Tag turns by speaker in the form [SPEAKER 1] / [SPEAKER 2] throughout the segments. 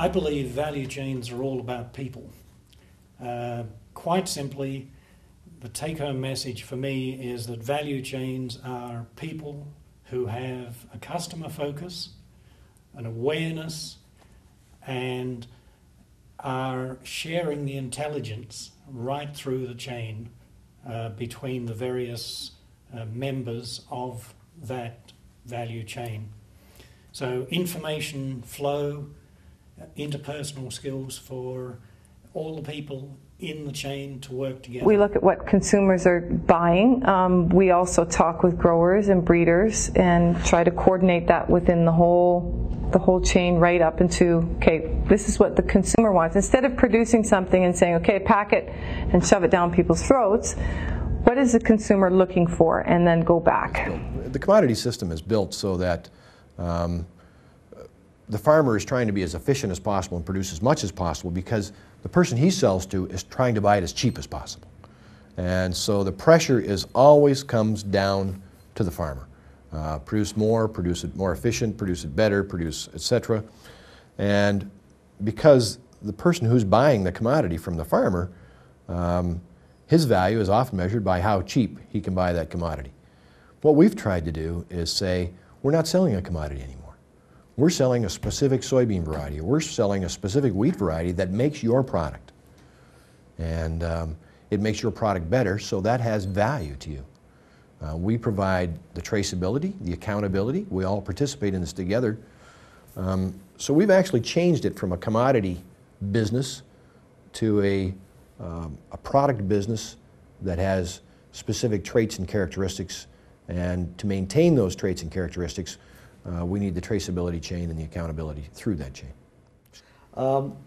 [SPEAKER 1] I believe value chains are all about people. Quite simply, the take-home message for me is that value chains are people who have a customer focus, an awareness, and are sharing the intelligence right through the chain between the various members of that value chain. So information flow, interpersonal skills for all the people in the chain to work together.
[SPEAKER 2] We look at what consumers are buying. We also talk with growers and breeders and try to coordinate that within the whole chain right up into, okay, this is what the consumer wants. Instead of producing something and saying, okay, pack it and shove it down people's throats, what is the consumer looking for, and then go back.
[SPEAKER 3] The commodity system is built so that the farmer is trying to be as efficient as possible and produce as much as possible, because the person he sells to is trying to buy it as cheap as possible. And so the pressure always comes down to the farmer. Produce more, produce it more efficient, produce it better, produce etc. And because the person who's buying the commodity from the farmer, his value is often measured by how cheap he can buy that commodity. What we've tried to do is say, we're not selling a commodity anymore. We're selling a specific soybean variety. We're selling a specific wheat variety that makes your product. And it makes your product better, so that has value to you. We provide the traceability, the accountability. We all participate in this together. So we've actually changed it from a commodity business to a product business that has specific traits and characteristics. And to maintain those traits and characteristics, we need the traceability chain and the accountability through that chain.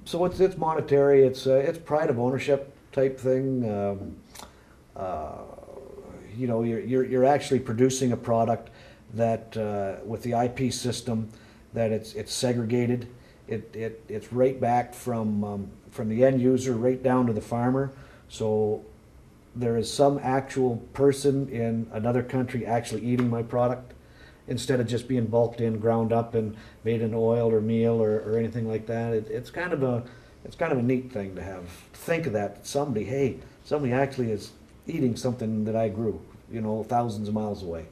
[SPEAKER 4] So it's monetary. It's pride of ownership type thing. You know, you're actually producing a product that with the IP system, that it's segregated. It's right back from the end user right down to the farmer. So there is some actual person in another country actually eating my product, instead of just being bulked in, ground up, and made in oil or meal or anything like that. It's kind of a neat thing to have. Think of that. Somebody actually is eating something that I grew, you know, thousands of miles away.